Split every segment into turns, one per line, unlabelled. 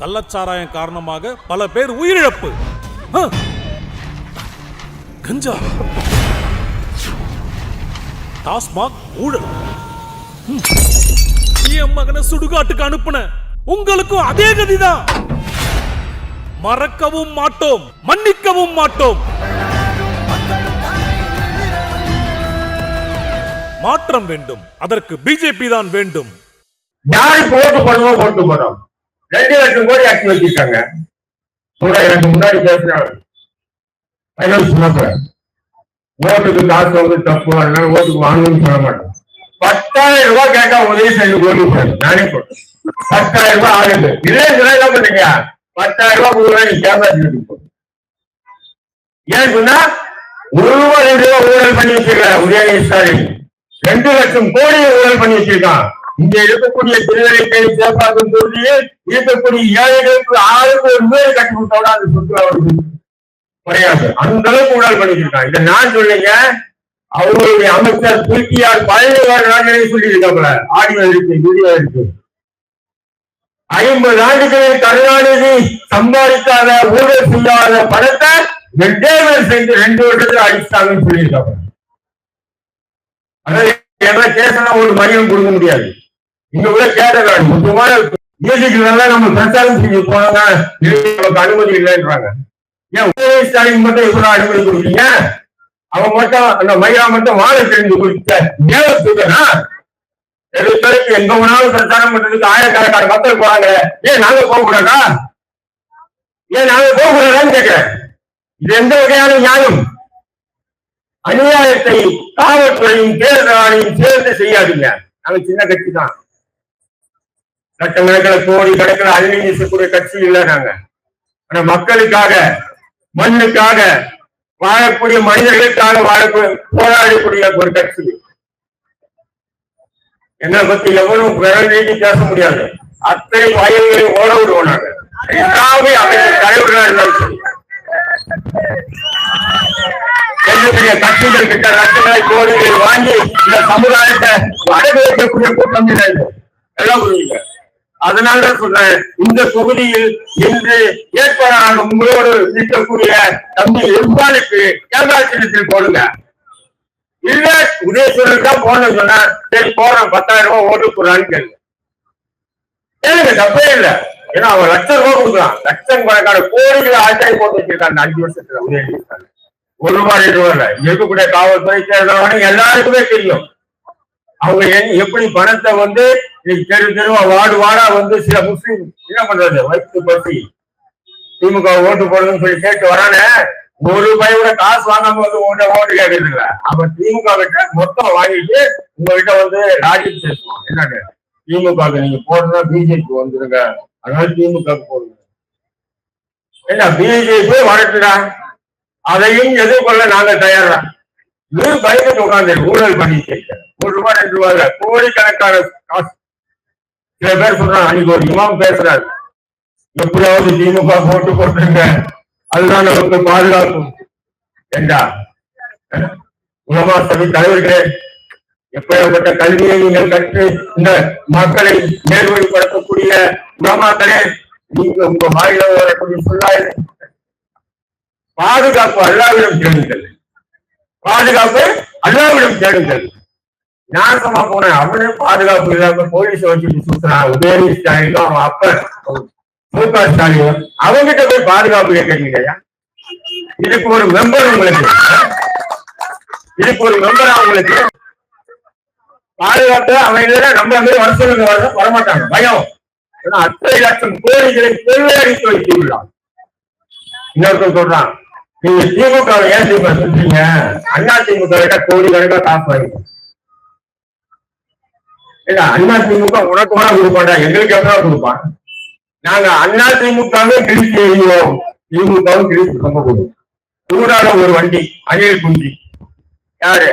கள்ளச்சாராயம் காரணமாக பல பேர் உயிரிழப்பு. கஞ்சா, டாஸ்மாக் ஊழல். என் மகனை சுடுகாட்டுக்கு அனுப்புன உங்களுக்கும் அதே கதிதான். மறக்கவும் மாட்டோம், மன்னிக்கவும் மாட்டோம். மாற்றம் வேண்டும், அதற்கு பிஜேபி தான் வேண்டும்.
யாருக்கு ஓட்டு பண்ணுவோம், ஓட்டு போறோம். 2 லட்சம் கோடி ஆட்சி வச்சிருக்காங்க. எனக்கு முன்னாடி பேசுறாங்க ஓட்டுக்கு காசு வந்து தப்பு, அதனால ஓட்டுக்கு வாங்கணும்னு சொல்ல மாட்டேன். 10,000 ரூபாய் கேட்டா உதவி செய்து ஓட்டு போறேன். நானே போட்டேன். 10,000 ரூபாய் ஆகுது. இதே என்ன பண்றீங்க? 10,000 ரூபாய் கொடுக்குறேன், நீ கேமரா போ. ஏன் சொன்னா 1 ரூபாய் ஊழல் பண்ணி வச்சிருக்க உதயநிதி ஸ்டாலின். 2 லட்சம் கோடி ஊழல் பண்ணி வச்சிருக்கான். இங்க இருக்கக்கூடிய திருநெல்வேலி சேப்பாக்கம் தொகுதியில் இருக்கக்கூடிய ஏழைகளுக்கு 6 வீடு கட்டி விட்டோட அந்த சொத்து அவருக்கு கிடையாது. அந்த அளவுக்கு ஊழல் பண்ணிருக்கான். இதை நான் சொல்லுங்க, அவர்களுடைய அமைச்சர் துருக்கியார் பழனிவார் நாங்களே சொல்லியிருக்காங்க. ஆடியோ இருக்கு, வீடியோ இருக்கு. 50 ஆண்டுகளில் கருணாநிதி சம்பாதிக்காத ஊழல் செய்யாத பணத்தை 2 பேர் சேர்ந்து 2 வருஷத்துல அடிச்சாங்கன்னு சொல்லியிருக்காங்க. அதாவது கேசனா ஒரு மரியம் கொடுக்க முடியாது. இங்க உள்ள கேட்டதான் முக்கியமான மியூசிக்லாம் நம்ம பிரச்சாரம் செஞ்சு போனாங்க, நமக்கு அனுமதி இல்லைன்றாங்க. ஏன் உதயநிதி ஸ்டாலின் மட்டும் இவ்வளவு அனுமதி கொடுக்குறீங்க? அவன் மட்டும் அந்த மயிலா மட்டும் வாழை தெரிந்து கொடுத்த தேவத்துனா பேருக்கு எங்க வேணாலும் பிரச்சாரம் பண்றதுக்கு ஆயிரக்கணக்கான மக்கள் போறாங்க. ஏன் நாங்க போகக்கூடாதா? ஏன் நாங்க போகக்கூடாதான்னு கேட்கிறேன். இது எந்த வகையான நியாயம்? அநியாயத்தை காவல்துறையும் தேர்தல் ஆணையும் சேர்ந்து செய்யாதீங்க. நாங்க சின்ன கட்சி தான், லட்சக்கணக்கில் கோடி கணக்கில் அள்ளி வீசக்கூடிய கட்சி இல்லை நாங்க. ஆனா மக்களுக்காக, மண்ணுக்காக வாழக்கூடிய மனிதர்களுக்காக போராடக்கூடிய ஒரு கட்சி. என்னை பத்தி எவரும் விரல் நீட்டி பேச முடியாது. அத்தனை வயல்களை ஓட விடுவோம் நாங்க. எல்லாமே அமைச்சர் தலைவர்களா இருந்தாலும் சரி, பெரிய கட்சிகள் கிட்ட லட்சங்களை கோடிகளை வாங்கி இந்த சமுதாயத்தை அடகு வைக்கக்கூடிய கூட்டம் எல்லாம் புரியுங்க. அதனாலதான் சொல்றேன், இந்த தொகுதியில் இன்று ஏற்பாடாக உங்களோடு இருக்கக்கூடிய தம்பி இர்பானுக்கு கேமரா சின்னத்தில் போடுங்க. இல்ல உதயசூரனுக்கு தான் போடணும்னு சொன்னா சரி போறோம், 10,000 ரூபாய் ஓட்டு போடுறான்னு கேளுங்க. தப்பே இல்லை. ஏன்னா அவன் லட்சம் ரூபாய் கொடுக்குறான். லட்சம் கணக்கான கோடிகளை ஆட்சியை போட்டு வச்சிருக்காங்க 5 வருஷத்துல உதயநிதி ஸ்டாலின். 1 ரூபாய் 2 ரூபாய் இல்ல. இருக்கக்கூடிய காவல்துறை தேர்தல் எல்லாருக்குமே தெரியும் அவங்க எப்படி பணத்தை வந்து தெரு தெருவா வார்டு வார்டா வந்து சில முஸ்லீம் என்ன பண்றது வயிற்று பசி திமுக ஓட்டு போடுறதுன்னு சொல்லி கேட்டு வரானே, 1 ரூபாய் கூட காசு வாங்காம வந்து ஓட்டு கேட்கறது இல்ல. அப்ப திமுக கிட்ட மொத்தம் வாங்கிட்டு உங்ககிட்ட வந்து ராஜ்யம் பேசுவோம். என்னங்க திமுக நீங்க போடுறதா பிஜேபி வந்துருங்க, அதனால திமுக போடுங்க. என்ன பிஜேபி வரட்டுடா, அதையும் எதிர்கொள்ள நாங்க தயாரா. நீ பயந்துட்டு உட்காந்து ஊழல் பண்ணி 1 ரூபாய் 2 ரூபாய் கோடிக்கணக்கான காசு. சில பேர் சொல்றாங்க, அன்னைக்கு ஒரு இமாம் பேசுறாரு, எப்படியாவது திமுக போட்டு போட்டுருங்க, அதுதான் நமக்கு பாதுகாப்பு. ஏண்டா உலமா சபை தலைவர்களே, எப்படிப்பட்ட கல்வியை நீங்கள் கற்று இந்த மக்களை நேர்வழிப்படுத்தக்கூடிய உலமாக்களே, நீங்க உங்க வாயில வரக்கூடிய சொல்லாது பாதுகாப்பு அல்லாவிடம் தேடுங்கள், பாதுகாப்பு அல்லாவிடம் தேடுங்கள். நாசமா போன அவனே பாதுகாப்பு இல்லாம போலீஸ் வச்சுட்டு சுத்துறான். உதயநிதி ஸ்டாலின் அவன் அப்ப மு.க. ஸ்டாலின் அவங்கிட்ட போய் பாதுகாப்பு கேட்கறீங்க. இதுக்கு ஒரு மெம்பர் உங்களுக்கு, இதுக்கு ஒரு மெம்பர் அவங்களுக்கு பாதுகாப்பு அவன் இல்லைன்னா நம்ம வந்து வருஷம் வரமாட்டாங்க. பயம். ஏன்னா அத்தனை லட்சம் கோடிகளை கொள்ளையடித்து வைத்துள்ளான். இன்னொருத்தர் சொல்றான், நீங்க திமுக ஏன் சொல்றீங்க, அண்ணா திமுக கிட்ட கோடி கணக்கா காசு வாங்க. இல்ல அண்ணா திமுக உனக்கு வேணா கொடுப்பாண்டா, எங்களுக்கு எவ்வளவு கொடுப்பான். நாங்க அண்ணா திமுகவே கிழிச்சு எழுதுவோம், திமுகவும் கிழிச்சு ரொம்ப போதும். சூடான ஒரு வண்டி அணில் குஞ்சி யாரு?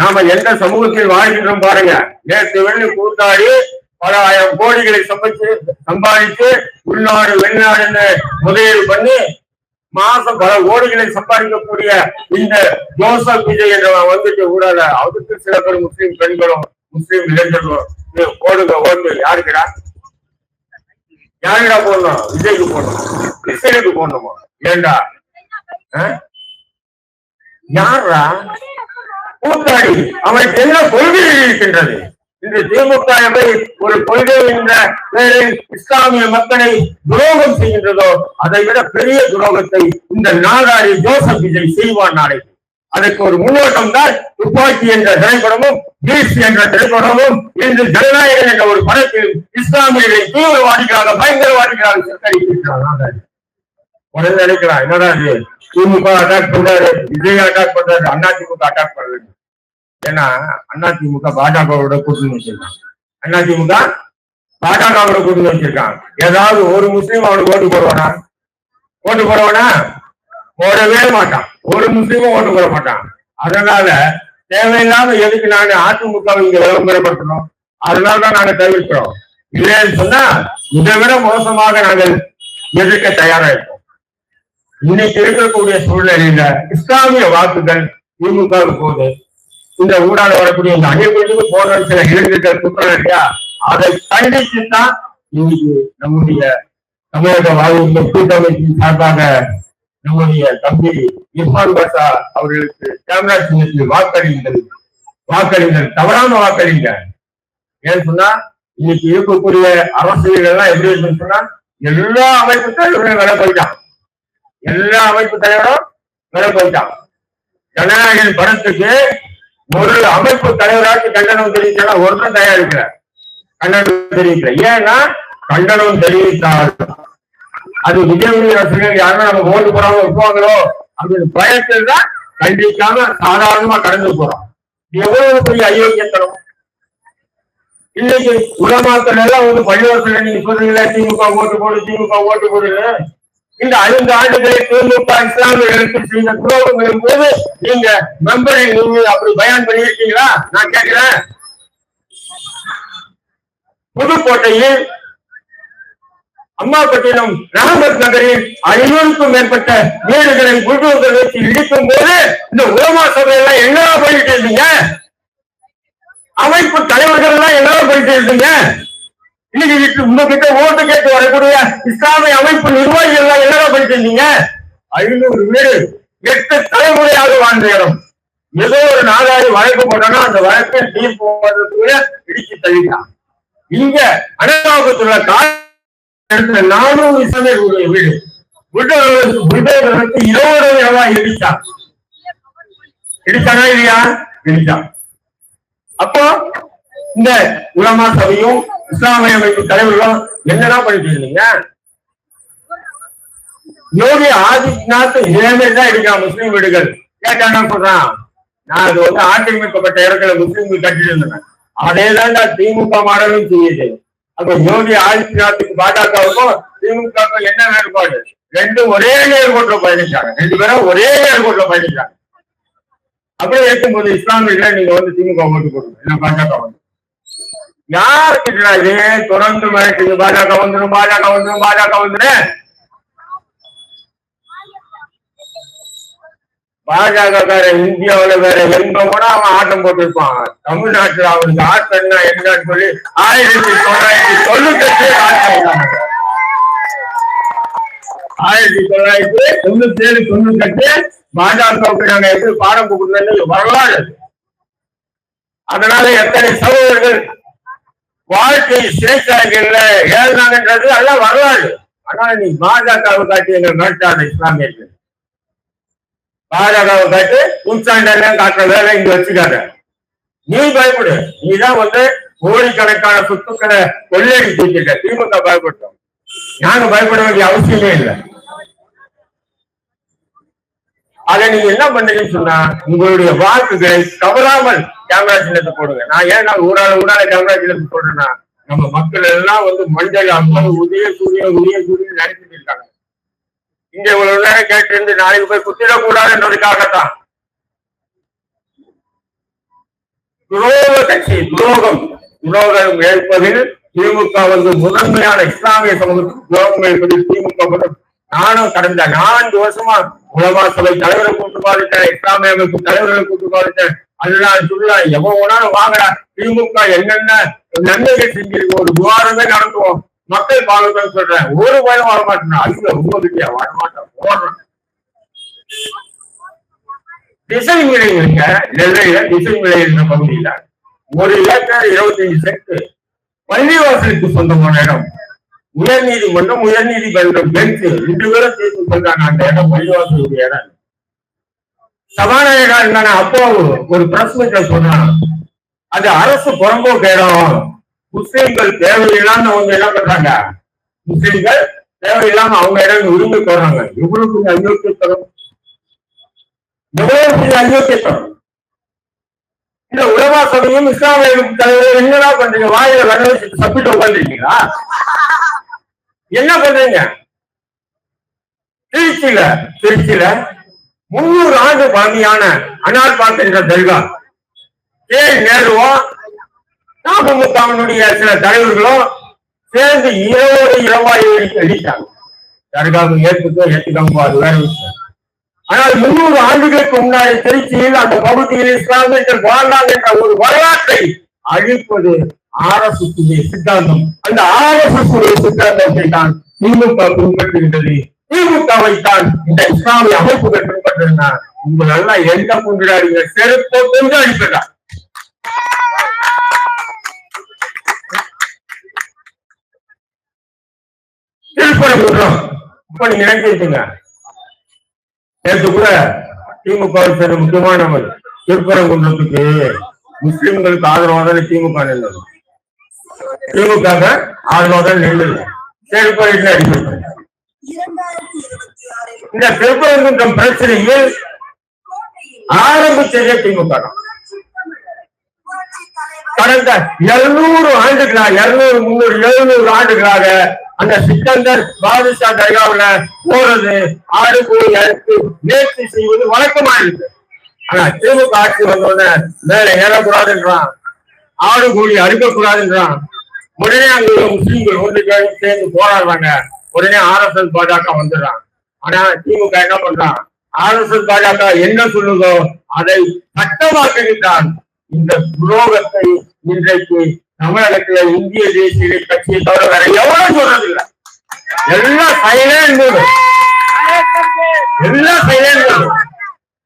நாம எந்த சமூகத்தில் வாழ்கின்றோம் பாருங்க. நேற்று வெள்ளி கூத்தாடி பல ஆயிரம் கோடிகளை சம்பாதித்து உள்நாடு வெளிநாடுன்னு முதலீடு பண்ணி மாசம் பல கோடிகளை சம்பாதிக்கக்கூடிய இந்த ஜோசப் விஜய் என்றவன் வந்துட்டு ஊடால அவருக்கு சில பேர் முஸ்லீம் பெண்களும் முஸ்லீம் இளைஞர்களும் போடுங்க ஓட்டு. யாருக்குடா யாருடா போடணும்? விஜய்க்கு போடணும், கிருஷ்ணனுக்கு போடணுமா? ஏண்டா யாரா கூட்டாளி? அவனுக்கு என்ன கொள்கை இருக்கின்றது? இன்று திமுக ஒரு கொள்கை என்ற பெயரில் இஸ்லாமிய மக்களை துரோகம் செய்கின்றதோ அதை விட பெரிய துரோகத்தை இந்த நாடாரி ஜோசப் விஜய் செய்வான் நாளைக்கு. அதற்கு ஒரு முன்னோட்டம் தான் துப்பாக்கி என்ற திரைப்படமும் பீச் என்ற திரைப்படமும் இன்று ஜனநாயகன் என்ற ஒரு படத்தில் இஸ்லாமியர்களை தீவிரவாதிகளாக பயங்கரவாதிகளாக சித்தரிக்கிறார். உடனே நினைக்கிறான், என்னடா இது திமுக அட்டாக் பண்றாரு, விஜய் அட்டாக் பண்றாரு, அதிமுக அட்டாக் பண்றாரு. ஏன்னா அதிமுக பாஜகவோட கூட்டணி வச்சிருக்காங்க. அதிமுக பாஜகவோட கூட்டணி வச்சிருக்காங்க. ஏதாவது ஒரு முஸ்லீம் அவனுக்கு ஓட்டு போடுவானா? ஓட்டு போடுவானா? போடவே மாட்டான். ஒரு முஸ்லீமும் ஓட்டு போட மாட்டான். அதனால தேவையில்லாம எதுக்கு நாங்க அதிமுக இங்க விளம்பரப்படுத்தணும்? அதனாலதான் நாங்க தவிர்க்கிறோம். இல்லைன்னு சொன்னா இதை விட மோசமாக நாங்கள் எதிர்க்க தயாரா இருக்கோம். இன்னைக்கு இருக்கக்கூடிய சூழ்நிலையில இஸ்லாமிய வாக்குகள் திமுகவுக்கு போகுது. இந்த ஊடால வரக்கூடிய இந்த அணிகளுக்கு போன சில இளைஞர்கள் குற்றம் இல்லையா, அதை கண்டித்துதான் இன்னைக்கு நம்முடைய தமிழக வாழ்வு கூட்டமைப்பின் சார்பாக நம்முடைய தம்பி இர்ஃபான் பாஷா அவர்களுக்கு கேமரா சின்னத்தில் வாக்களிங்கள் தவறான வாக்களிங்க. ஏன்னு சொன்னா இன்னைக்கு இருக்கக்கூடிய அரசியல் எல்லாம் எப்படி இருக்குன்னு சொன்னா எல்லா அமைப்பு தலைவர்களும் வேலை போயிட்டான். எல்லா அமைப்பு தலைவரும் வேலை போயிட்டான். ஜனநாயகன் படத்துக்கு ஒரு அமைப்பு தலைவராக கண்டனம் தெரிவிச்சா ஒருத்தன் தயாரிக்கிறார், கண்டனம் தெரிவிக்கல. ஏன்னா கண்டனம் தெரிவித்தால் அது விஜய் ரசிகர்கள் யாரும் நம்ம ஓட்டு போறாம இருப்பாங்களோ அப்படின்னு பயத்தில் தான் கண்டிக்காம சாதாரணமா கடந்து போறோம். எவ்வளவு பெரிய அயோக்கியத்தனம்! இன்னைக்கு உலமாக்கள் எல்லாம் வந்து பள்ளிவாசல நீங்க சொல்றீங்களா திமுக ஓட்டு போடுங்க. இந்த 5 ஆண்டுகளை திமுக இஸ்லாமியர்களுக்கு செய்த துரோகங்களின் போது நீங்க மெம்பரை நீங்க அப்படி பயான் பண்ணியிருக்கீங்களா? நான் கேட்கிறேன். புதுக்கோட்டையில் அம்மாப்பட்டினம் ரஹமத் நகரில் 500க்கும் மேற்பட்ட வீடுகளை புல்டோசர் வச்சு இடிக்கும் போது இந்த உலமா சபையெல்லாம் என்ன பண்ணிட்டு இருந்தீங்க? அமைப்பு தலைவர்கள் எல்லாம் என்ன பண்ணிட்டு இருந்தீங்க? இன்னைக்கு உங்ககிட்ட ஓட்டு கேட்டு வரக்கூடிய இஸ்லாமிய அமைப்பு நிர்வாகிகள் எல்லாம் என்ன பண்ணிட்டு இருந்தீங்க? 500 வீடு 8 தலைமுறையாக வாழ்ந்த இடம். ஏதோ ஒரு நாளாரி வழக்கு போட்டோம்னா அந்த வழக்கை தீர்ப்பு இடிச்சு தள்ளிட்டான். இங்க அனகாபுரத்துல 400 இஸ்லாமியர்களுடைய வீடு புல்டோசருக்கு 20 ரூபாய் இடிச்சானா இல்லையா? இடிச்சான். அப்போ இந்த உலமா சபையும் இஸ்லாமிய அமைப்பு தலைவர்களும் என்னதான் பண்ணிட்டு இருந்தீங்க? யோகி ஆதித்யநாத் இதேமாதிரிதான் இடிக்கிறான் முஸ்லீம் வீடுகள். கேட்டானா சொல்றான், நான் அது வந்து ஆக்கிரமிக்கப்பட்ட இடத்துல முஸ்லீம்கள் கட்டிட்டு இருந்தேன். அதேதான் திமுக மாடலும் செய்யுது. அப்ப யோகி ஆதித்யநாத்துக்கு பாஜகவுக்கும் திமுகவுக்கும் என்ன வேறுபாடு? ரெண்டும் ஒரே நேர்கோட்டில் பயணிச்சாங்க. 2 பேரும் ஒரே நேர்கோட்டில் பயணிச்சாங்க. அப்படியே இருக்கும்போது இஸ்லாமியர்களை நீங்க வந்து திமுக ஓட்டு போடுங்க, என்ன பாஜக வந்து யாருக்கு இதே தொடர்ந்து மிரட்டுங்க. பாஜக வந்துடும். பாஜக வேற இந்தியாவில வேற எங்க கூட அவன் ஆட்டம் போட்டிருப்பான். தமிழ்நாட்டுல அவனுக்கு ஆட்டம்னா என்னன்னு சொல்லி 1998 1997-98 பாஜகவுக்கு நாங்க எப்படி பாடம் கொடுக்கணும் வரலாறு. அதனால எத்தனை சகோதரர்கள் வாழ்க்கை சிறைச்சாலைகள்ல ஏறினாங்கன்றது எல்லாம் வரலாறு. ஆனா நீ பாஜகவை காட்டி எங்க மிரட்டாத இஸ்லாமியர்கள், பாஜகவை காட்டு உச்சாண்டெல்லாம் காட்டுற வேலை இங்க வச்சுக்காத. நீ பயப்படு. நீதான் வந்து கோடிக்கணக்கான சொத்துக்களை கொள்ளையடிச்சு வச்சிருக்க. திமுக பயப்பட்டோம். நாங்க பயப்பட வேண்டிய அவசியமே இல்லை. அதை நீங்க என்ன பண்றீங்கன்னு சொன்னா உங்களுடைய வாக்குகளை தவறாமல் கேமரா சின்னத்தை போடுங்க. நான் ஏன் ஊரால கேமரா சின்னத்தை போடுறேன்னா நம்ம மக்கள் எல்லாம் வந்து மஞ்சள் அம்மன் உதய சூரியன் நினைச்சிட்டு இருக்காங்க. இங்க இவ்வளவு நேரம் கேட்டு இருந்து நாளைக்கு போய் குத்திடக்கூடாதுன்றதுக்காகத்தான். துரோகம் ஏற்பதில் திமுக வந்து முதன்மையான இஸ்லாமிய சமூகத்துக்கு துரோகம் ஏற்பதில் திமுக நானும் கடந்த 4 வருஷமா உலமா சபை தலைவரை கூட்டு பாதித்தேன், இஸ்லாமிய அமைப்பு தலைவர்களை கூட்டு பாதித்தேன். அதுதான் சொல்லலாம். எவன் வேணாலும் வாங்கடா, திமுக என்னென்ன நன்மைகள் செஞ்சிருக்கு ஒரு விவாதமே நடத்துவோம், மக்கள் பாதுகாப்பு சொல்றேன். ஒரு பயம் வர மாட்டேன். அதுல ரொம்ப கிட்டியா வரமாட்டேன் போடுறேன். திசை விளைவுங்க நெல்லையில திசை விளைவு பகுதியில 1 ஏக்கர் 25 சென்ட் பள்ளிவாசலுக்கு சொந்தமான இடம். உயர்நீதிமன்றம் உயர்நீதிமன்றம் பெஞ்ச் 2 பேரும் தீர்ப்பு சொல்றாங்க அந்த இடம் பள்ளிவாசலுடைய இடம். சபாநாயகர் இருந்தானே அப்போ ஒரு பிரஸ் மீட்ல சொன்னான், அது அரசு புறம்போக்கு இடம், முஸ்லிம்கள் தேவையில்லாம அவங்க என்ன பண்றாங்க, முஸ்லிம்கள் தேவையில்லாம அவங்க இடம் உரிமை போடுறாங்க. எவ்வளவு அயோக்கியத்தனம், எவ்வளவு அயோக்கியத்தனம். இந்த உலமா சபையும் இஸ்லாமிய தலைவர் என்னடா பண்றீங்க, வாயில வெள்ள வச்சுட்டு சப்பிட்டு உட்காந்துருக்கீங்களா, என்ன பண்றீங்க? திருச்சியில 300 ஆண்டு பழமையான அனார் பார்க்கின்ற தர்கா கே நேருவும் நாகமுத்தாமனுடைய சில தலைவர்களும் சேர்ந்து இரவாய் அடித்தாங்க. தர்காவை ஏற்றுக்காம அது வேற விஷயம். ஆனால் 300 ஆண்டுகளுக்கு முன்னாடி திருச்சியில் அந்த பகுதியில் இஸ்லாமியர்கள் வாழ்ந்தாங்க என்ற ஒரு வரலாற்றை அழிப்பது RSS சித்தாந்தம். அந்த RSS சித்தாந்தத்தை தான் திமுக பின்பற்றுகின்றது. திமுகவைத்தான் இந்த இஸ்லாமிய அமைப்புகள் பின்பற்றினா உங்களெல்லாம் எந்த கொண்டாடுங்க, செருப்பை கொண்டு அடிப்பதா. திருப்பரங்குன்றம் இப்ப நீங்க நினைச்சிருக்கீங்க, நேற்று கூட திமுக சேர்ந்த முக்கியமானவர் திருப்பரங்குன்றத்துக்கு முஸ்லிம்களுக்கு ஆதரவாக தானே திமுக நின்றது, திமுக ஆதரவாக தான் நின்றது. செருப்பை அடிப்பது. இந்த திருப்பரங்குன்றம் பிரச்சனையில் ஆரம்பிச்சதே திமுக. கடந்த 200 ஆண்டுகளாக 200, 300, 700 ஆண்டுகளாக அந்த சிக்கந்தர் பாதுஷா தர்காவுல போறது, ஆடு கோழி அறுத்து நேர்த்தி செய்வது வழக்கமா இருக்கு. ஆனா திமுக ஆட்சி வந்தோடனே மேல ஏறக்கூடாதுன்றான், ஆடு கோழி அறுக்கக்கூடாதுன்றான். உடனே அங்க முஸ்லீம்கள் ஒன்று சேர்ந்து போராடுறாங்க. உடனே RSS பாஜக வந்துடுறான். ஆனா திமுக என்ன பண்றான், RSS பாஜக என்ன சொல்லுதோ அதை சட்டமாக்குகின்றான். இந்த துரோகத்தை இன்றைக்கு தமிழகத்துல இந்திய தேசிய கட்சியை தவிர வேற எவ்வளவு சொல்றதில்லை. எல்லாம் சைலண்ட், எல்லாம் சைலண்ட்.